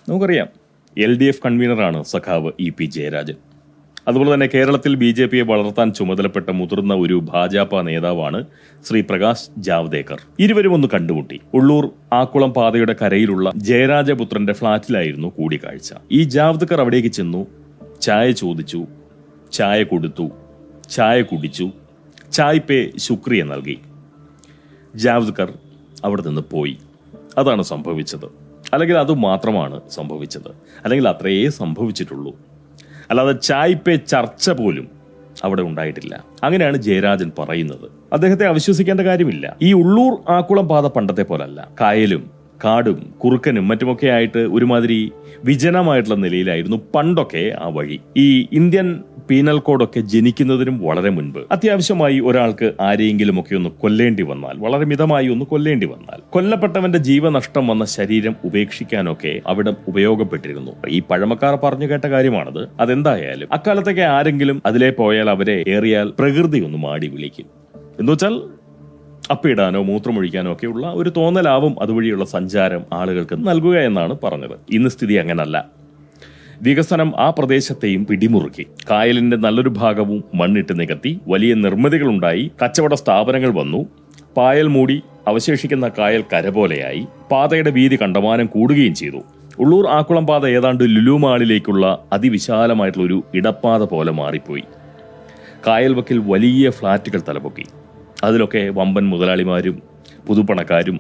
നമുക്കറിയാം LDF കൺവീനറാണ് സഖാവ് EP Jayarajan. അതുപോലെ തന്നെ കേരളത്തിൽ BJPയെ വളർത്താൻ ചുമതലപ്പെട്ട മുതിർന്ന ഒരു ഭാജപ നേതാവാണ് ശ്രീ പ്രകാശ് ജാവ്ദേക്കർ. ഇരുവരും ഒന്ന് കണ്ടുമുട്ടി. ഉള്ളൂർ ആക്കുളം പാതയുടെ കരയിലുള്ള ജയരാജപുത്രന്റെ ഫ്ളാറ്റിലായിരുന്നു കൂടിക്കാഴ്ച. ഈ ജാവ്ദേക്കർ അവിടേക്ക് ചെന്നു, ചായ ചോദിച്ചു, ചായ കൊടുത്തു, ചായ കുടിച്ചു, ചായ് പേ ശുക്രിയ നൽകി. ജാവ്ദേക്കർ അവിടെ നിന്ന് പോയി. അതാണ് സംഭവിച്ചത്. അല്ലെങ്കിൽ അത് മാത്രമാണ് സംഭവിച്ചത്, അല്ലെങ്കിൽ അത്രയേ സംഭവിച്ചിട്ടുള്ളൂ. അല്ലാതെ ചായ് പേ ചർച്ച പോലും അവിടെ ഉണ്ടായിട്ടില്ല. അങ്ങനെയാണ് ജയരാജൻ പറയുന്നത്. അദ്ദേഹത്തെ അവിശ്വസിക്കേണ്ട കാര്യമില്ല. ഈ ഉള്ളൂർ ആക്കുളം പാത പണ്ടത്തെ പോലല്ല. കായലും കാടും കുറുക്കനും മറ്റുമൊക്കെ ആയിട്ട് ഒരുമാതിരി വിജനമായിട്ടുള്ള നിലയിലായിരുന്നു പണ്ടൊക്കെ ആ വഴി. ഈ ഇന്ത്യൻ പീനൽ കോഡൊക്കെ ജനിക്കുന്നതിനും വളരെ മുൻപ് അത്യാവശ്യമായി ഒരാൾക്ക് ആരെയെങ്കിലും ഒക്കെ ഒന്ന് കൊല്ലേണ്ടി വന്നാൽ, വളരെ മിതമായി ഒന്ന് കൊല്ലേണ്ടി വന്നാൽ, കൊല്ലപ്പെട്ടവന്റെ ജീവനഷ്ടം വന്ന ശരീരം ഉപേക്ഷിക്കാനൊക്കെ അവിടെ ഉപയോഗപ്പെട്ടിരുന്നു. ഈ പഴമക്കാർ പറഞ്ഞു കേട്ട കാര്യമാണത്. അതെന്തായാലും അക്കാലത്തൊക്കെ ആരെങ്കിലും അതിലേ പോയാൽ അവരെ ഏറിയാൽ പ്രകൃതി ഒന്ന് മാടി വിളിക്കും. എന്നുവെച്ചാൽ അപ്പിടാനോ മൂത്രമൊഴിക്കാനോ ഒക്കെയുള്ള ഒരു തോന്നലാവും അതുവഴിയുള്ള സഞ്ചാരം ആളുകൾക്ക് നൽകുക എന്നാണ് പറഞ്ഞത്. ഇന്ന് സ്ഥിതി അങ്ങനല്ല. വികസനം ആ പ്രദേശത്തെയും പിടിമുറുക്കി. കായലിന്റെ നല്ലൊരു ഭാഗവും മണ്ണിട്ട് നികത്തി. വലിയ നിർമ്മിതികളുണ്ടായി. കച്ചവട സ്ഥാപനങ്ങൾ വന്നു. പായൽ മൂടി അവശേഷിക്കുന്ന കായൽ കര പോലെയായി. പാതയുടെ വീതി കണ്ടമാനം കൂടുകയും ചെയ്തു. ഉള്ളൂർ ആക്കുളം പാത ഏതാണ്ട് ലുലു മാളിലേക്കുള്ള അതിവിശാലമായിട്ടുള്ള ഒരു ഇടപ്പാത പോലെ മാറിപ്പോയി. കായൽ വക്കിൽ വലിയ ഫ്ളാറ്റുകൾ തലപൊക്കി. അതിലൊക്കെ വമ്പൻ മുതലാളിമാരും പുതുപ്പണക്കാരും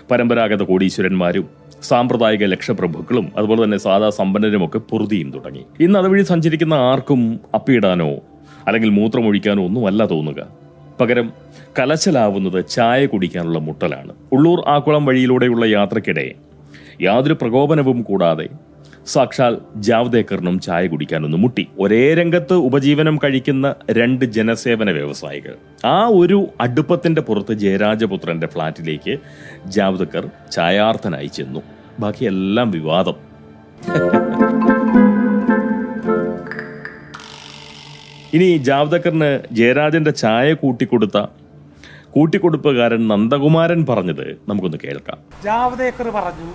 പരമ്പരാഗത കോടീശ്വരന്മാരും സാമ്പ്രദായിക ലക്ഷപ്രഭുക്കളും അതുപോലെ തന്നെ സാധാ സമ്പന്നരുമൊക്കെ പൊറുതിയും തുടങ്ങി. ഇന്ന് അതുവഴി സഞ്ചരിക്കുന്ന ആർക്കും അപ്പിയിടാനോ അല്ലെങ്കിൽ മൂത്രമൊഴിക്കാനോ ഒന്നുമല്ല തോന്നുക. പകരം കലശലാവുന്നത് ചായ കുടിക്കാനുള്ള മുട്ടലാണ്. ഉള്ളൂർ ആക്കുളം വഴിയിലൂടെയുള്ള യാത്രക്കിടെ യാതൊരു പ്രകോപനവും കൂടാതെ സാക്ഷാൽ ജാവ്ദേക്കറിനും ചായ കുടിക്കാനൊന്ന് മുട്ടി. ഒരേ രംഗത്ത് ഉപജീവനം കഴിക്കുന്ന രണ്ട് ജനസേവന വ്യവസായികൾ. ആ ഒരു അടുപ്പത്തിന്റെ പുറത്ത് ജയരാജപുത്രന്റെ ഫ്ളാറ്റിലേക്ക് ജാവ്ദേക്കർ ചായാർത്ഥനായി ചെന്നു. ബാക്കിയെല്ലാം വിവാദം. ഇനി ജാവ്ദേക്കറിന് ജയരാജന്റെ ചായ കൂട്ടിക്കൊടുപ്പുകാരൻ നന്ദകുമാരൻ പറഞ്ഞത് നമുക്കൊന്ന് കേൾക്കാം. ജാവ്ദേക്കർ പറഞ്ഞു,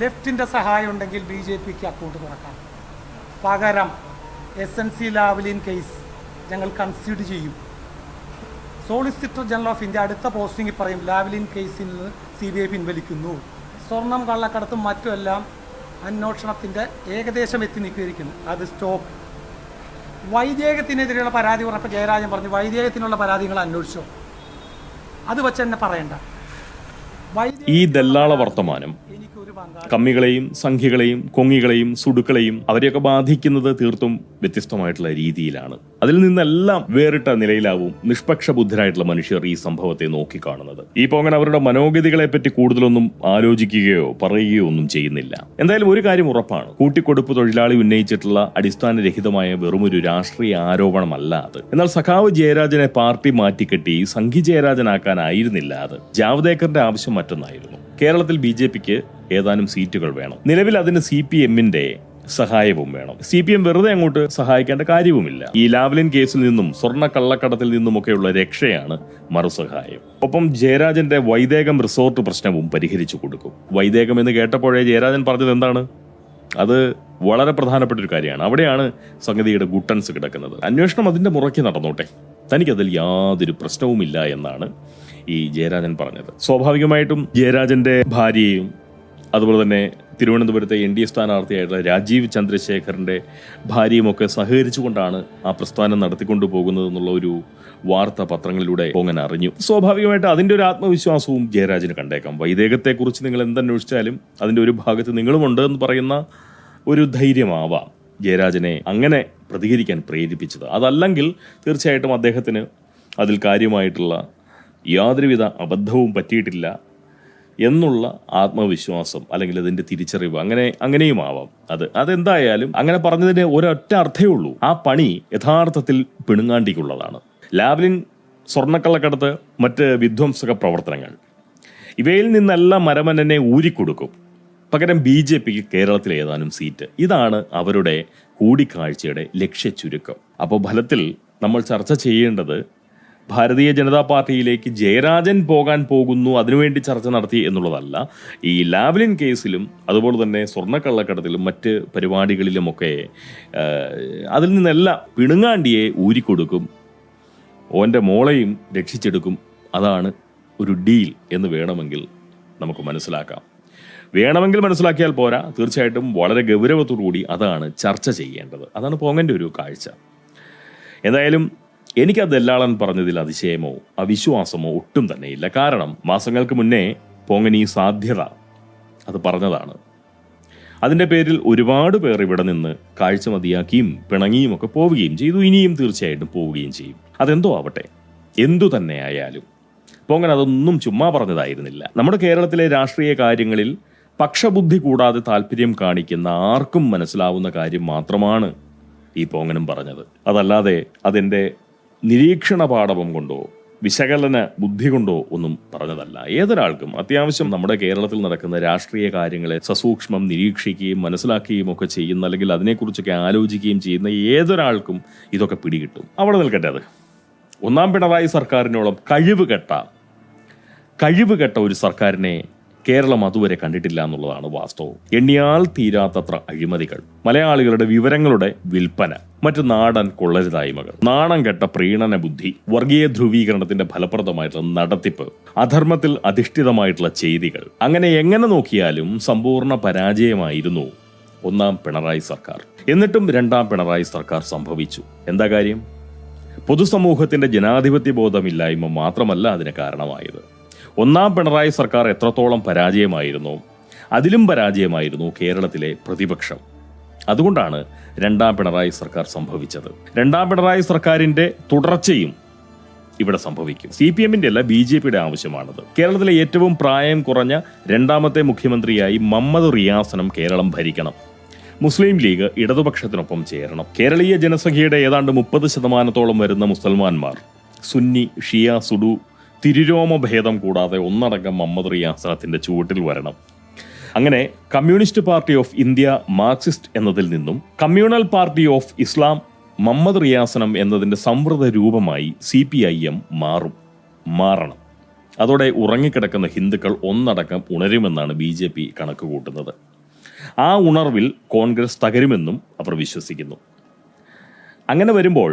ലെഫ്റ്റിൻ്റെ സഹായം ഉണ്ടെങ്കിൽ BJPക്ക് അക്കൗണ്ട് തുറക്കാം. പകരം SNC ലാവ്ലിൻ കേസ് ഞങ്ങൾ കൺസിഡർ ചെയ്യും. സോളിസിറ്റർ ജനറൽ ഓഫ് ഇന്ത്യ അടുത്ത പോസ്റ്റിംഗിൽ പറയും ലാവ്ലിൻ കേസിൽ നിന്ന് CBI പിൻവലിക്കുന്നു. സ്വർണം കള്ളക്കടത്തും മറ്റുമെല്ലാം അന്വേഷണത്തിൻ്റെ ഏകദേശം എത്തി നിൽക്കിയിരിക്കുന്നു. അത് സ്റ്റോപ്പ്. വൈദേഹത്തിനെതിരെയുള്ള പരാതി പറഞ്ഞപ്പോൾ ജയരാജൻ പറഞ്ഞു, വൈദേഹത്തിനുള്ള പരാതികൾ അന്വേഷിച്ചോ, അത് വെച്ച് തന്നെ പറയണ്ട. ഈ ദല്ലാള വർത്തമാനം കമ്മികളെയും സംഖ്യകളെയും കൊങ്ങികളെയും സുടുക്കളെയും അവരെയൊക്കെ ബാധിക്കുന്നത് തീർത്തും വ്യത്യസ്തമായിട്ടുള്ള രീതിയിലാണ്. അതിൽ നിന്നെല്ലാം വേറിട്ട നിലയിലാവും നിഷ്പക്ഷ ബുദ്ധരായിട്ടുള്ള മനുഷ്യർ ഈ സംഭവത്തെ നോക്കിക്കാണുന്നത്. ഈ പോങ്ങൻ അവരുടെ മനോഗതികളെ പറ്റി കൂടുതലൊന്നും ആലോചിക്കുകയോ പറയുകയോ ഒന്നും ചെയ്യുന്നില്ല. എന്തായാലും ഒരു കാര്യം ഉറപ്പാണ്, കൂട്ടിക്കൊടുപ്പ് തൊഴിലാളി ഉന്നയിച്ചിട്ടുള്ള അടിസ്ഥാനരഹിതമായ വെറുമൊരു രാഷ്ട്രീയ ആരോപണമല്ല അത്. എന്നാൽ സഖാവ് ജയരാജനെ പാർട്ടി മാറ്റിക്കെട്ടി സംഘി ജയരാജനാക്കാനായിരുന്നില്ല അത്. ജാവ്ദേക്കറിന്റെ ആവശ്യം മറ്റൊന്നായിരുന്നു. കേരളത്തിൽ BJPക്ക് ഏതാനും സീറ്റുകൾ വേണം. നിലവിൽ അതിന് CPMന്റെ സഹായവും വേണം. CPM വെറുതെ അങ്ങോട്ട് സഹായിക്കേണ്ട കാര്യവുമില്ല. ഈ ലാവ്ലിൻ കേസിൽ നിന്നും സ്വർണ്ണ കള്ളക്കടത്തിൽ നിന്നുമൊക്കെയുള്ള രക്ഷയാണ് മറുസഹായം. ഒപ്പം ജയരാജന്റെ വൈദേകം റിസോർട്ട് പ്രശ്നവും പരിഹരിച്ചു കൊടുക്കും. വൈദേകം എന്ന് കേട്ടപ്പോഴേ ജയരാജൻ പറഞ്ഞത് എന്താണ്? അത് വളരെ പ്രധാനപ്പെട്ട ഒരു കാര്യമാണ്. അവിടെയാണ് സംഗതിയുടെ ഗുട്ടൻസ് കിടക്കുന്നത്. അന്വേഷണം അതിന്റെ മുറയ്ക്ക് നടന്നോട്ടെ, തനിക്കതിൽ യാതൊരു പ്രശ്നവുമില്ല എന്നാണ് ഈ ജയരാജൻ പറഞ്ഞത്. സ്വാഭാവികമായിട്ടും ജയരാജന്റെ ഭാര്യയും അതുപോലെ തന്നെ തിരുവനന്തപുരത്തെ NDA സ്ഥാനാർത്ഥിയായിട്ടുള്ള രാജീവ് ചന്ദ്രശേഖറിന്റെ ഭാര്യയുമൊക്കെ സഹകരിച്ചുകൊണ്ടാണ് ആ പ്രസ്ഥാനം നടത്തിക്കൊണ്ടു പോകുന്നത് എന്നുള്ള ഒരു വാർത്ത പത്രങ്ങളിലൂടെ പോങ്ങൻ അറിഞ്ഞു. സ്വാഭാവികമായിട്ട് അതിന്റെ ഒരു ആത്മവിശ്വാസവും ജയരാജന് കണ്ടേക്കാം. വൈദേകത്തെക്കുറിച്ച് നിങ്ങൾ എന്തന്വേഷിച്ചാലും അതിന്റെ ഒരു ഭാഗത്ത് നിങ്ങളുമുണ്ട് എന്ന് പറയുന്ന ഒരു ധൈര്യമാവാം ജയരാജനെ അങ്ങനെ പ്രതികരിക്കാൻ പ്രേരിപ്പിച്ചത്. അതല്ലെങ്കിൽ തീർച്ചയായിട്ടും അദ്ദേഹത്തിന് അതിൽ കാര്യമായിട്ടുള്ള യാതൊരുവിധ അബദ്ധവും പറ്റിയിട്ടില്ല എന്നുള്ള ആത്മവിശ്വാസം അല്ലെങ്കിൽ അതിന്റെ തിരിച്ചറിവ് അങ്ങനെയും ആവാം. അതെന്തായാലും അങ്ങനെ പറഞ്ഞതിന് ഒരൊറ്റ അർത്ഥമേ ഉള്ളൂ, ആ പണി യഥാർത്ഥത്തിൽ പിണുങ്ങാണ്ടിക്കുള്ളതാണ്. ലാവ്ലിൻ, സ്വർണ്ണക്കള്ളക്കടത്ത്, മറ്റ് വിധ്വംസക പ്രവർത്തനങ്ങൾ, ഇവയിൽ നിന്നെല്ലാം മരമനനെ ഊരിക്കൊടുക്കും. പകരം BJPക്ക് കേരളത്തിലെ ഏതാനും സീറ്റ്. ഇതാണ് അവരുടെ കൂടിക്കാഴ്ചയുടെ ലക്ഷ്യ ചുരുക്കം. അപ്പോൾ ഫലത്തിൽ നമ്മൾ ചർച്ച ചെയ്യേണ്ടത് ഭാരതീയ ജനതാ പാർട്ടിയിലേക്ക് ജയരാജൻ പോകാൻ പോകുന്നു, അതിനുവേണ്ടി ചർച്ച നടത്തി എന്നുള്ളതല്ല. ഈ ലാവ്ലിൻ കേസിലും അതുപോലെ തന്നെ സ്വർണ്ണക്കള്ളക്കടത്തിലും മറ്റ് പരിപാടികളിലുമൊക്കെ അതിൽ നിന്നെല്ലാം പിണങ്ങാണ്ടിയെ ഊരിക്കൊടുക്കും, ഓൻ്റെ മോളെയും രക്ഷിച്ചെടുക്കും. അതാണ് ഒരു ഡീൽ എന്ന് വേണമെങ്കിൽ നമുക്ക് മനസ്സിലാക്കാം. വേണമെങ്കിൽ മനസ്സിലാക്കിയാൽ പോരാ, തീർച്ചയായിട്ടും വളരെ ഗൗരവത്തോടുകൂടി അതാണ് ചർച്ച ചെയ്യേണ്ടത്. അതാണ് പോങ്ങൻ്റെ ഒരു കാഴ്ച. എന്തായാലും എനിക്കത് ദല്ലാളൻ പറഞ്ഞതിൽ അതിശയമോ അവിശ്വാസമോ ഒട്ടും തന്നെയില്ല. കാരണം മാസങ്ങൾക്ക് മുന്നേ പോങ്ങൻ ഈ സാധ്യത അത് പറഞ്ഞതാണ്. അതിൻ്റെ പേരിൽ ഒരുപാട് പേർ ഇവിടെ നിന്ന് കാഴ്ച മതിയാക്കിയും പിണങ്ങിയും ഒക്കെ പോവുകയും ചെയ്തു. ഇനിയും തീർച്ചയായിട്ടും പോവുകയും ചെയ്യും. അതെന്തോ ആവട്ടെ, എന്തു തന്നെ ആയാലും പോങ്ങൻ അതൊന്നും ചുമ്മാ പറഞ്ഞതായിരുന്നില്ല. നമ്മുടെ കേരളത്തിലെ രാഷ്ട്രീയ കാര്യങ്ങളിൽ പക്ഷബുദ്ധി കൂടാതെ താല്പര്യം കാണിക്കുന്ന ആർക്കും മനസ്സിലാവുന്ന കാര്യം മാത്രമാണ് ഈ പോങ്ങനും പറഞ്ഞത്. അതല്ലാതെ അതെൻ്റെ നിരീക്ഷണ പാടവം കൊണ്ടോ വിശകലന ബുദ്ധി കൊണ്ടോ ഒന്നും പറഞ്ഞതല്ല. ഏതൊരാൾക്കും അത്യാവശ്യം നമ്മുടെ കേരളത്തിൽ നടക്കുന്ന രാഷ്ട്രീയ കാര്യങ്ങളെ സസൂക്ഷ്മം നിരീക്ഷിക്കുകയും മനസ്സിലാക്കുകയും ഒക്കെ ചെയ്യുന്ന, അല്ലെങ്കിൽ അതിനെക്കുറിച്ചൊക്കെ ആലോചിക്കുകയും ചെയ്യുന്ന ഏതൊരാൾക്കും ഇതൊക്കെ പിടികിട്ടും. അവിടെ നിൽക്കട്ടെ. അത് ഒന്നാം പിണറായി സർക്കാരിനോളം കഴിവുകെട്ട ഒരു സർക്കാരിനെ കേരളം അതുവരെ കണ്ടിട്ടില്ല എന്നുള്ളതാണ് വാസ്തവം. എണ്ണിയാൽ തീരാത്തത്ര അഴിമതികൾ, മലയാളികളുടെ വിവരങ്ങളുടെ വിൽപ്പന, മറ്റ് നാടൻ കൊള്ളരുതായ്മകൾ, നാണം കെട്ട പ്രീണന ബുദ്ധി, വർഗീയ ധ്രുവീകരണത്തിന്റെ ഫലപ്രദമായിട്ടുള്ള നടത്തിപ്പ്, അധർമ്മത്തിൽ അധിഷ്ഠിതമായിട്ടുള്ള ചെയ്തികൾ, അങ്ങനെ എങ്ങനെ നോക്കിയാലും സമ്പൂർണ്ണ പരാജയമായിരുന്നു ഒന്നാം പിണറായി സർക്കാർ. എന്നിട്ടും രണ്ടാം പിണറായി സർക്കാർ സംഭവിച്ചു. എന്താ കാര്യം? പൊതുസമൂഹത്തിന്റെ ജനാധിപത്യ ബോധമില്ലായ്മ മാത്രമല്ല അതിന് കാരണമായത്. ഒന്നാം പിണറായി സർക്കാർ എത്രത്തോളം പരാജയമായിരുന്നു, അതിലും പരാജയമായിരുന്നു കേരളത്തിലെ പ്രതിപക്ഷം. അതുകൊണ്ടാണ് രണ്ടാം പിണറായി സർക്കാർ സംഭവിച്ചത്. രണ്ടാം പിണറായി സർക്കാരിന്റെ തുടർച്ചയും ഇവിടെ സംഭവിക്കും. CPM-ന്റെ അല്ല, BJP-യുടെ ആവശ്യമാണത്. കേരളത്തിലെ ഏറ്റവും പ്രായം കുറഞ്ഞ രണ്ടാമത്തെ മുഖ്യമന്ത്രിയായി മുഹമ്മദ് റിയാസനം കേരളം ഭരിക്കണം. മുസ്ലിം ലീഗ് ഇടതുപക്ഷത്തിനൊപ്പം ചേരണം. കേരളീയ ജനസംഖ്യയുടെ ഏതാണ്ട് 30% വരുന്ന മുസൽമാന്മാർ സുന്നി, ഷിയ, സുഡു തിരുരോമ ഭേദം കൂടാതെ ഒന്നടങ്കം മുഹമ്മദ് റിയാസനത്തിന്റെ ചുവട്ടിൽ വരണം. അങ്ങനെ communist party of India Marxist എന്നതിൽ നിന്നും communal party of Islam Muhammad റിയാസനം എന്നതിന്റെ സംവൃത രൂപമായി CPIM മാറണം. അതോടെ ഉറങ്ങിക്കിടക്കുന്ന ഹിന്ദുക്കൾ ഒന്നടക്കം ഉണരുമെന്നാണ് BJP കണക്ക് കൂട്ടുന്നത്. ആ ഉണർവിൽ കോൺഗ്രസ് തകരുമെന്നും അവർ വിശ്വസിക്കുന്നു. അങ്ങനെ വരുമ്പോൾ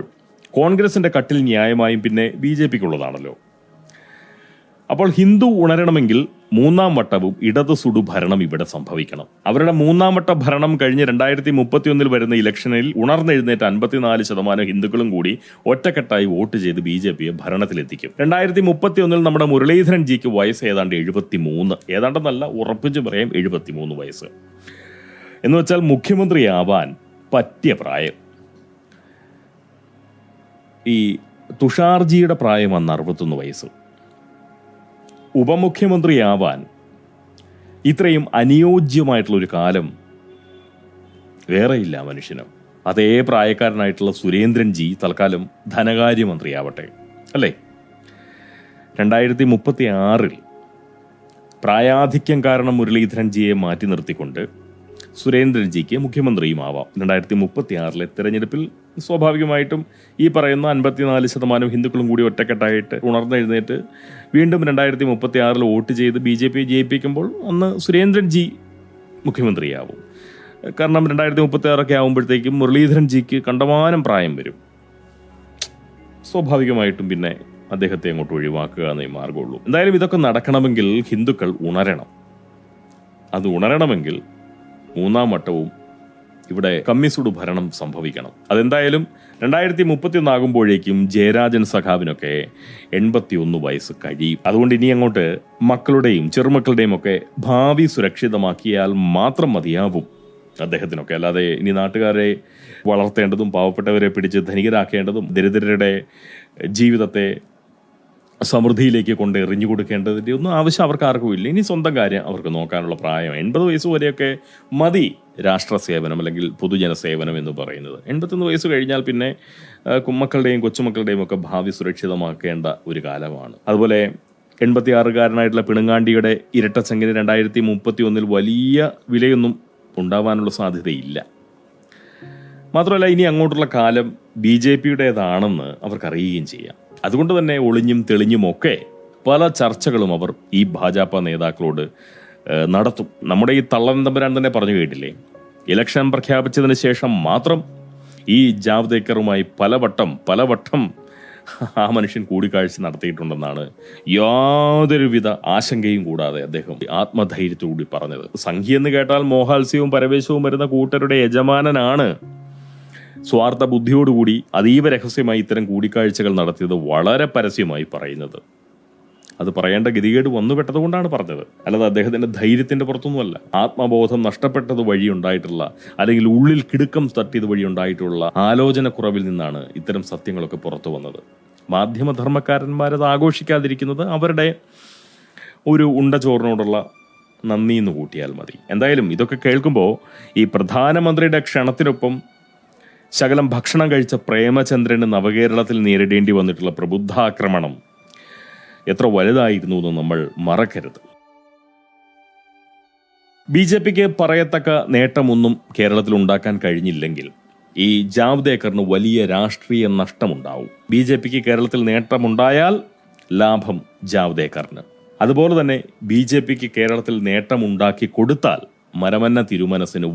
കോൺഗ്രസിന്റെ കട്ടിൽ ന്യായമായും പിന്നെ BJPക്കുള്ളതാണല്ലോ. അപ്പോൾ ഹിന്ദു ഉണരണമെങ്കിൽ മൂന്നാം വട്ടവും ഇടത് സുഡു ഭരണം ഇവിടെ സംഭവിക്കണം. അവരുടെ മൂന്നാം വട്ട ഭരണം കഴിഞ്ഞ് 2031 വരുന്ന ഇലക്ഷനിൽ ഉണർന്നെഴുന്നേറ്റ 54% ഹിന്ദുക്കളും കൂടി ഒറ്റക്കെട്ടായി വോട്ട് ചെയ്ത് BJPയെ ഭരണത്തിലെത്തിക്കും. 2031 നമ്മുടെ മുരളീധരൻ ജിക്ക് വയസ്സ് ഏതാണ്ട് 73, ഏതാണ്ടെന്നല്ല ഉറപ്പിച്ച് പറയാം 73 വയസ്സ്. എന്ന് വെച്ചാൽ മുഖ്യമന്ത്രിയാവാൻ പറ്റിയ പ്രായം. ഈ തുഷാർജിയുടെ പ്രായം അന്ന് 61 വയസ്സ്. ഉപമുഖ്യമന്ത്രിയാവാൻ ഇത്രയും അനുയോജ്യമായിട്ടുള്ള ഒരു കാലം വേറെയില്ല മനുഷ്യന്. അതേ പ്രായക്കാരനായിട്ടുള്ള സുരേന്ദ്രൻ ജി തൽക്കാലം ധനകാര്യമന്ത്രിയാവട്ടെ, അല്ലേ? 2036 പ്രായാധിക്യം കാരണം മുരളീധരൻ ജിയെ മാറ്റി നിർത്തിക്കൊണ്ട് സുരേന്ദ്രൻജിക്ക് മുഖ്യമന്ത്രിയും ആവാം. 2036 തെരഞ്ഞെടുപ്പിൽ സ്വാഭാവികമായിട്ടും ഈ പറയുന്ന 54% ഹിന്ദുക്കളും കൂടി ഒറ്റക്കെട്ടായിട്ട് ഉണർന്നെഴുന്നേറ്റ് വീണ്ടും 2036 വോട്ട് ചെയ്ത് BJP ജയിപ്പിക്കുമ്പോൾ അന്ന് സുരേന്ദ്രൻ ജി മുഖ്യമന്ത്രിയാവും. കാരണം 2036 ആകുമ്പോഴത്തേക്കും മുരളീധരൻ ജിക്ക് കണ്ടമാനം പ്രായം വരും. സ്വാഭാവികമായിട്ടും പിന്നെ അദ്ദേഹത്തെ അങ്ങോട്ട് ഒഴിവാക്കുക എന്നേ മാർഗമുള്ളൂ. എന്തായാലും ഇതൊക്കെ നടക്കണമെങ്കിൽ ഹിന്ദുക്കൾ ഉണരണം. അത് ഉണരണമെങ്കിൽ മൂന്നാം വട്ടവും ഇവിടെ കമ്മ്യൂണിസ്റ്റ് ഭരണം സംഭവിക്കണം. അതെന്തായാലും 2031 ആകുമ്പോഴേക്കും ജയരാജൻ സഖാവിനൊക്കെ 81 വയസ്സ് കഴിയും. അതുകൊണ്ട് ഇനി അങ്ങോട്ട് മക്കളുടെയും ചെറുമക്കളുടെയും ഒക്കെ ഭാവി സുരക്ഷിതമാക്കിയാൽ മാത്രം മതിയാവും അദ്ദേഹത്തിനൊക്കെ. അല്ലാതെ ഇനി നാട്ടുകാരെ വളർത്തേണ്ടതും പാവപ്പെട്ടവരെ പിടിച്ച് ധനികരാക്കേണ്ടതും ദരിദ്രരുടെ ജീവിതത്തെ സമൃദ്ധിയിലേക്ക് കൊണ്ട് എറിഞ്ഞു കൊടുക്കേണ്ടതിൻ്റെ ഒന്നും ആവശ്യം അവർക്ക് ആർക്കും ഇല്ല. ഇനി സ്വന്തം കാര്യം അവർക്ക് നോക്കാനുള്ള പ്രായം 80 വയസ്സ് വരെയൊക്കെ മതി രാഷ്ട്ര സേവനം അല്ലെങ്കിൽ പൊതുജന സേവനം എന്ന് പറയുന്നത്. 81 വയസ്സ് കഴിഞ്ഞാൽ പിന്നെ കുമ്മക്കളുടെയും കൊച്ചുമക്കളുടെയും ഒക്കെ ഭാവി സുരക്ഷിതമാക്കേണ്ട ഒരു കാലമാണ്. അതുപോലെ 86-കാരനായിട്ടുള്ള പിണങ്ങാണ്ടിയുടെ ഇരട്ടച്ചങ്ങിന് 2031 വലിയ വിലയൊന്നും ഉണ്ടാവാനുള്ള സാധ്യതയില്ല. മാത്രമല്ല ഇനി അങ്ങോട്ടുള്ള കാലം BJPയുടേതാണെന്ന് അവർക്കറിയുകയും ചെയ്യാം. അതുകൊണ്ട് തന്നെ ഒളിഞ്ഞും തെളിഞ്ഞുമൊക്കെ പല ചർച്ചകളും അവർ ഈ ഭാജപ നേതാക്കളോട് നടത്തും. നമ്മുടെ ഈ തള്ളൻ തമ്പുരാൻ തന്നെ പറഞ്ഞു കേട്ടില്ലേ, ഇലക്ഷൻ പ്രഖ്യാപിച്ചതിന് ശേഷം മാത്രം ഈ ജാവ്ദേക്കറുമായി പലവട്ടം ആ മനുഷ്യൻ കൂടിക്കാഴ്ച നടത്തിയിട്ടുണ്ടെന്നാണ് യാതൊരുവിധ ആശങ്കയും കൂടാതെ അദ്ദേഹം ആത്മധൈര്യത്തോടുകൂടി പറഞ്ഞത്. സംഖ്യ എന്ന് കേട്ടാൽ മോഹാത്സ്യവും പരവേശവും വരുന്ന കൂട്ടരുടെ യജമാനനാണ് സ്വാർത്ഥ ബുദ്ധിയോടുകൂടി അതീവ രഹസ്യമായി ഇത്തരം കൂടിക്കാഴ്ചകൾ നടത്തിയത് വളരെ പരസ്യമായി പറയുന്നത്. അത് പറയേണ്ട ഗതികേട് വന്നുപെട്ടതുകൊണ്ടാണ് പറഞ്ഞത്, അല്ലാതെ അദ്ദേഹത്തിന്റെ ധൈര്യത്തിന്റെ പുറത്തൊന്നുമല്ല. ആത്മബോധം നഷ്ടപ്പെട്ടത് വഴിയുണ്ടായിട്ടുള്ള, അല്ലെങ്കിൽ ഉള്ളിൽ കിടുക്കം തട്ടിയത് വഴിയുണ്ടായിട്ടുള്ള ആലോചനക്കുറവിൽ നിന്നാണ് ഇത്തരം സത്യങ്ങളൊക്കെ പുറത്തു വന്നത്. മാധ്യമധർമ്മക്കാരന്മാരത് ആഘോഷിക്കാതിരിക്കുന്നത് അവരുടെ ഒരു ഉണ്ടചോറിനോടുള്ള നന്ദി എന്ന് കൂട്ടിയാൽ മതി. എന്തായാലും ഇതൊക്കെ കേൾക്കുമ്പോൾ ഈ പ്രധാനമന്ത്രിയുടെ ക്ഷണത്തിനൊപ്പം ശകലം ഭക്ഷണം കഴിച്ച പ്രേമചന്ദ്രന് നവകേരളത്തിൽ നേരിടേണ്ടി വന്നിട്ടുള്ള പ്രബുദ്ധാക്രമണം എത്ര വലുതായിരുന്നു എന്ന് നമ്മൾ മറക്കരുത്. BJPക്ക് പറയത്തക്ക നേട്ടമൊന്നും കേരളത്തിൽ ഉണ്ടാക്കാൻ കഴിഞ്ഞില്ലെങ്കിൽ ഈ ജാവ്ദേക്കറിന് വലിയ രാഷ്ട്രീയ നഷ്ടമുണ്ടാവും. BJPക്ക് കേരളത്തിൽ നേട്ടമുണ്ടായാൽ ലാഭം ജാവ്ദേക്കറിന്. അതുപോലെ തന്നെ BJPക്ക് കേരളത്തിൽ നേട്ടമുണ്ടാക്കി കൊടുത്താൽ മരമന്ന തിരുമനസിന്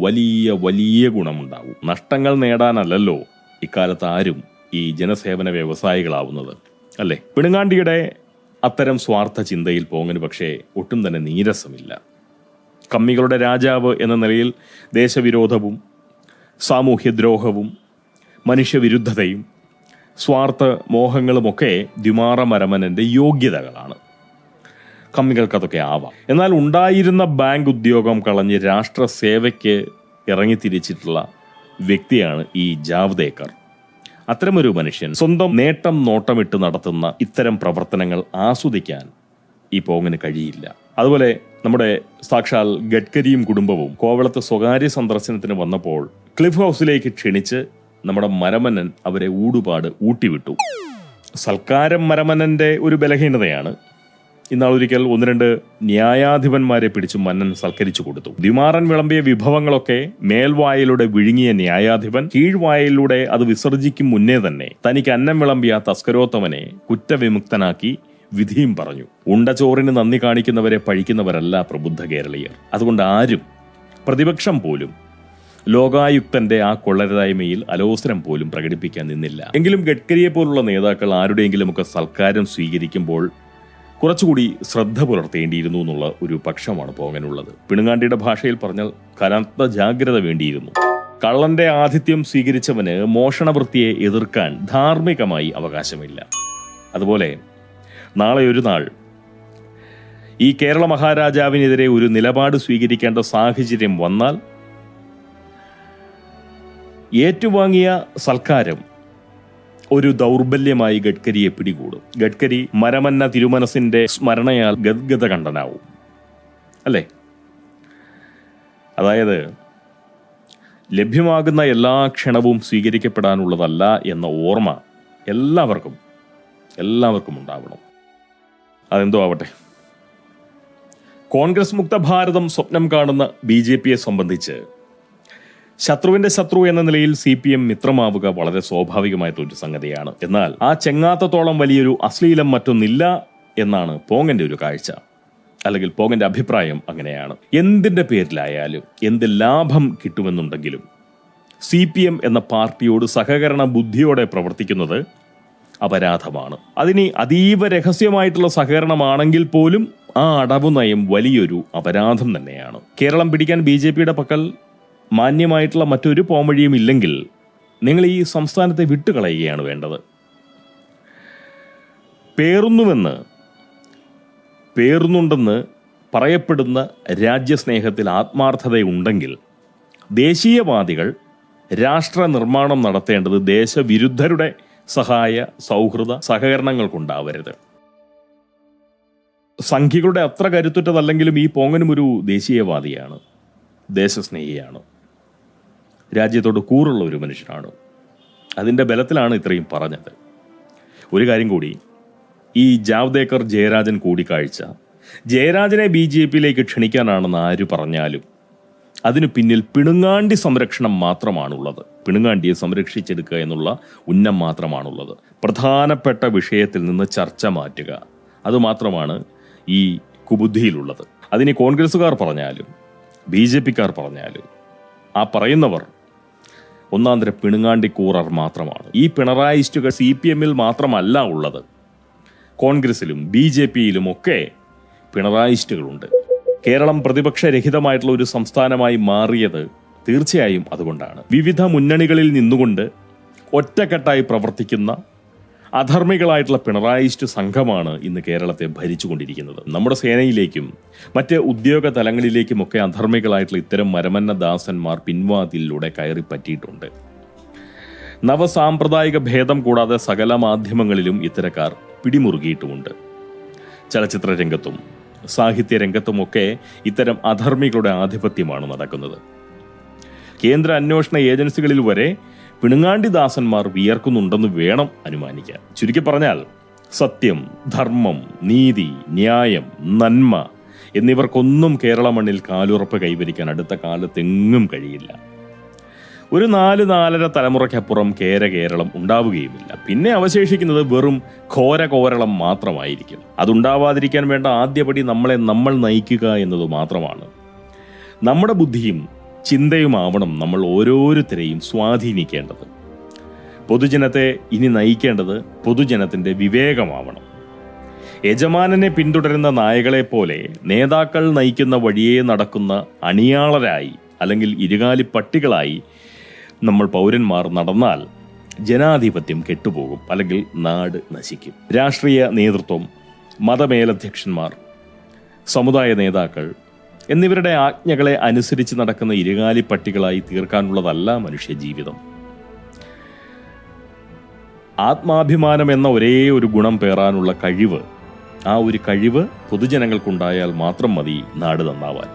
വലിയ ഗുണമുണ്ടാവും. നഷ്ടങ്ങൾ നേടാനല്ലല്ലോ ഇക്കാലത്ത് ആരും ഈ ജനസേവന വ്യവസായികളാവുന്നത്, അല്ലേ? പിണങ്ങാണ്ടിയുടെ അത്തരം സ്വാർത്ഥ ചിന്തയിൽ പോങ്ങന് പക്ഷേ ഒട്ടും തന്നെ നീരസമില്ല. കമ്മികളുടെ രാജാവ് എന്ന നിലയിൽ ദേശവിരോധവും സാമൂഹ്യദ്രോഹവും മനുഷ്യവിരുദ്ധതയും സ്വാർത്ഥ മോഹങ്ങളുമൊക്കെ ദ്വിമാറ മരമനന്റെ യോഗ്യതകളാണ്. കമ്മികൾക്കതൊക്കെ ആവാം. എന്നാൽ ഉണ്ടായിരുന്ന ബാങ്ക് ഉദ്യോഗം കളഞ്ഞ് രാഷ്ട്ര സേവയ്ക്ക് ഇറങ്ങിത്തിരിച്ചിട്ടുള്ള വ്യക്തിയാണ് ഈ ജാവ്ദേക്കർ. അത്തരമൊരു മനുഷ്യൻ സ്വന്തം നേട്ടം നോട്ടമിട്ട് നടത്തുന്ന ഇത്തരം പ്രവർത്തനങ്ങൾ ആസ്വദിക്കാൻ ഈ പോങ്ങിന് കഴിയില്ല. അതുപോലെ നമ്മുടെ സാക്ഷാൽ ഗഡ്കരിയും കുടുംബവും കോവളത്ത് സ്വകാര്യ സന്ദർശനത്തിന് വന്നപ്പോൾ ക്ലിഫ് ഹൗസിലേക്ക് ക്ഷണിച്ച് നമ്മുടെ മരമന്നൻ അവരെ ഊടുപാട് ഊട്ടിവിട്ടു. സൽക്കാരം മരമന്നന്റെ ഒരു ബലഹീനതയാണ്. ഇന്നാളൊരിക്കൽ 1-2 ന്യായാധിപന്മാരെ പിടിച്ചു മന്നൻ സൽക്കരിച്ചു കൊടുത്തു. ദ്വിമാറൻ വിളമ്പിയ വിഭവങ്ങളൊക്കെ മേൽവായിലൂടെ വിഴുങ്ങിയ ന്യായാധിപൻ കീഴ്വായിലൂടെ അത് വിസർജിക്കും മുന്നേ തന്നെ തനിക്ക് അന്നം വിളമ്പിയ തസ്കരോത്തമനെ കുറ്റവിമുക്തനാക്കി വിധിയും പറഞ്ഞു. ഉണ്ടചോറിന് നന്ദി കാണിക്കുന്നവരെ പഴിക്കുന്നവരല്ല പ്രബുദ്ധ കേരളീയർ. അതുകൊണ്ട് ആരും, പ്രതിപക്ഷം പോലും ലോകായുക്തന്റെ ആ കൊള്ളരുതായ്മയിൽ അലോസരം പോലും പ്രകടിപ്പിക്കാൻ നിന്നില്ല. എങ്കിലും ഗഡ്കരിയെ പോലുള്ള നേതാക്കൾ ആരുടെയെങ്കിലുമൊക്കെ സൽക്കാരം സ്വീകരിക്കുമ്പോൾ കുറച്ചുകൂടി ശ്രദ്ധ പുലർത്തേണ്ടിയിരുന്നു എന്നുള്ള ഒരു പക്ഷമാണ് പോങ്ങനുള്ളത്. പിണങ്ങാണ്ടിയുടെ ഭാഷയിൽ പറഞ്ഞാൽ കനത്ത ജാഗ്രത വേണ്ടിയിരുന്നു. കള്ളന്റെ ആതിഥ്യം സ്വീകരിച്ചവന് മോഷണവൃത്തിയെ എതിർക്കാൻ ധാർമ്മികമായി അവകാശമില്ല. അതുപോലെ നാളെ ഒരു നാൾ ഈ കേരള മഹാരാജാവിനെതിരെ ഒരു നിലപാട് സ്വീകരിക്കേണ്ട സാഹചര്യം വന്നാൽ ഏറ്റുവാങ്ങിയ സൽക്കാരം ഒരു ദൗർബല്യമായി ഗഡ്കരിയെ പിടികൂടും. ഗഡ്കരി മരമന്ന തിരുമനസിന്റെ സ്മരണയാൽ ഗദ്ഗത കണ്ടനാവും, അല്ലേ? അതായത് ലഭ്യമാകുന്ന എല്ലാ ക്ഷണവും സ്വീകരിക്കപ്പെടാനുള്ളതല്ല എന്ന ഓർമ്മ എല്ലാവർക്കും ഉണ്ടാവണം. അതെന്തോ ആവട്ടെ. കോൺഗ്രസ് മുക്ത ഭാരതം സ്വപ്നം കാണുന്ന BJPയെ സംബന്ധിച്ച് ശത്രുവിന്റെ ശത്രു എന്ന നിലയിൽ CPM മിത്രമാവുക വളരെ സ്വാഭാവികമായിട്ടൊരു സംഗതിയാണ്. എന്നാൽ ആ ചെങ്ങാത്തത്തോളം വലിയൊരു അശ്ലീലം മറ്റൊന്നില്ല എന്നാണ് പോങ്ങന്റെ ഒരു കാഴ്ച, അല്ലെങ്കിൽ പോങ്ങന്റെ അഭിപ്രായം അങ്ങനെയാണ്. എന്തിന്റെ പേരിലായാലും എന്ത് ലാഭം കിട്ടുമെന്നുണ്ടെങ്കിലും CPM എന്ന പാർട്ടിയോട് സഹകരണ ബുദ്ധിയോടെ പ്രവർത്തിക്കുന്നത് അപരാധമാണ്. അതിന് അതീവ രഹസ്യമായിട്ടുള്ള സഹകരണമാണെങ്കിൽ പോലും ആ അടവു നയം വലിയൊരു അപരാധം തന്നെയാണ്. കേരളം പിടിക്കാൻ BJPയുടെ പക്കൽ മാന്യമായിട്ടുള്ള മറ്റൊരു പോംവഴിയും ഇല്ലെങ്കിൽ നിങ്ങൾ ഈ സംസ്ഥാനത്തെ വിട്ടുകളയുകയാണ് വേണ്ടത്. പേറുന്നുണ്ടെന്ന് പറയപ്പെടുന്ന രാജ്യസ്നേഹത്തിൽ ആത്മാർത്ഥതയുണ്ടെങ്കിൽ ദേശീയവാദികൾ രാഷ്ട്ര നിർമ്മാണം നടത്തേണ്ടത് ദേശവിരുദ്ധരുടെ സഹായ സൗഹൃദ സഹകരണങ്ങൾ കൊണ്ടാവരുത്. സംഖ്യകളുടെ അത്ര കരുത്തുറ്റതല്ലെങ്കിലും ഈ പോങ്ങനും ഒരു ദേശീയവാദിയാണ്, ദേശസ്നേഹിയാണ്, രാജ്യത്തോട് കൂറുള്ള ഒരു മനുഷ്യനാണ്. അതിൻ്റെ ബലത്തിലാണ് ഇത്രയും പറഞ്ഞത്. ഒരു കാര്യം കൂടി, ഈ ജാവ്ദേക്കർ ജയരാജൻ കൂടിക്കാഴ്ച ജയരാജനെ BJPയിലേക്ക് ക്ഷണിക്കാനാണെന്ന് ആര് പറഞ്ഞാലും അതിനു പിന്നിൽ പിണുങ്ങാണ്ടി സംരക്ഷണം മാത്രമാണുള്ളത്. പിണുങ്ങാണ്ടിയെ സംരക്ഷിച്ചെടുക്കുക എന്നുള്ള ഉന്നം മാത്രമാണുള്ളത്. പ്രധാനപ്പെട്ട വിഷയത്തിൽ നിന്ന് ചർച്ച മാറ്റുക, അതുമാത്രമാണ് ഈ കുബുദ്ധിയിലുള്ളത്. അതിന് കോൺഗ്രസ്സുകാർ പറഞ്ഞാലും BJP-ക്കാർ പറഞ്ഞാലും ആ പറയുന്നവർ ഒന്നാന്തര പിണുങ്ങാണ്ടി കൂറർ മാത്രമാണ്. ഈ പിണറായിസ്റ്റുകൾ CPM-ൽ മാത്രമല്ല ഉള്ളത്, കോൺഗ്രസിലും BJP-യിലും ഒക്കെ പിണറായിസ്റ്റുകളുണ്ട്. കേരളം പ്രതിപക്ഷരഹിതമായിട്ടുള്ള ഒരു സംസ്ഥാനമായി മാറിയത് തീർച്ചയായും അതുകൊണ്ടാണ്. വിവിധ മുന്നണികളിൽ നിന്നുകൊണ്ട് ഒറ്റക്കെട്ടായി പ്രവർത്തിക്കുന്ന അധർമ്മികളായിട്ടുള്ള പിണറായിസ്റ്റ് സംഘമാണ് ഇന്ന് കേരളത്തെ ഭരിച്ചുകൊണ്ടിരിക്കുന്നത്. നമ്മുടെ സേനയിലേക്കും മറ്റ് ഉദ്യോഗ തലങ്ങളിലേക്കുമൊക്കെ അധർമ്മികളായിട്ടുള്ള ഇത്തരം മരമന്ന ദാസന്മാർ പിൻവാതിലൂടെ കയറി പറ്റിയിട്ടുണ്ട്. നവസാമ്പ്രദായിക ഭേദം കൂടാതെ സകല മാധ്യമങ്ങളിലും ഇത്തരക്കാർ പിടിമുറുകിയിട്ടുമുണ്ട്. ചലച്ചിത്ര രംഗത്തും സാഹിത്യ രംഗത്തുമൊക്കെ ഇത്തരം അധർമ്മികളുടെ ആധിപത്യമാണ് നടക്കുന്നത്. കേന്ദ്ര അന്വേഷണ ഏജൻസികളിൽ വരെ പിണുങ്ങാണ്ടി ദാസന്മാർ വിയർക്കുന്നുണ്ടെന്ന് വേണം അനുമാനിക്കാൻ. ചുരുക്കി പറഞ്ഞാൽ സത്യം, ധർമ്മം, നീതി, ന്യായം, നന്മ എന്നിവർക്കൊന്നും കേരള മണ്ണിൽ കാലുറപ്പ് കൈവരിക്കാൻ അടുത്ത കാലത്തെങ്ങും കഴിയില്ല. ഒരു 4-4.5 തലമുറയ്ക്കപ്പുറം കേരളം ഉണ്ടാവുകയുമില്ല. പിന്നെ അവശേഷിക്കുന്നത് വെറും കോരളം മാത്രമായിരിക്കും. അതുണ്ടാവാതിരിക്കാൻ വേണ്ട ആദ്യപടി നമ്മൾ നയിക്കുക എന്നത് മാത്രമാണ്. നമ്മുടെ ബുദ്ധിയും ചിന്തയുമാവണം നമ്മൾ ഓരോരുത്തരെയും സ്വാധീനിക്കേണ്ടത്. പൊതുജനത്തെ ഇനി നയിക്കേണ്ടത് പൊതുജനത്തിന്റെ വിവേകമാവണം. യജമാനനെ പിന്തുടരുന്ന നായകളെ പോലെ നേതാക്കൾ നയിക്കുന്ന വഴിയെ നടക്കുന്ന അണിയാളരായി അല്ലെങ്കിൽ ഇരുകാലി പട്ടികളായി നമ്മൾ പൗരന്മാർ നടന്നാൽ ജനാധിപത്യം കെട്ടുപോകും, അല്ലെങ്കിൽ നാട് നശിക്കും. രാഷ്ട്രീയ നേതൃത്വം, മതമേലധ്യക്ഷന്മാർ, സമുദായ നേതാക്കൾ എന്നിവരുടെ ആജ്ഞകളെ അനുസരിച്ച് നടക്കുന്ന ഇരുകാലി പട്ടികളായി തീർക്കാനുള്ളതല്ല മനുഷ്യ ജീവിതം. ആത്മാഭിമാനം എന്ന ഒരേ ഒരു ഗുണം പേറാനുള്ള കഴിവ്, ആ ഒരു കഴിവ് പൊതുജനങ്ങൾക്കുണ്ടായാൽ മാത്രം മതി നാട് നന്നാവാൻ.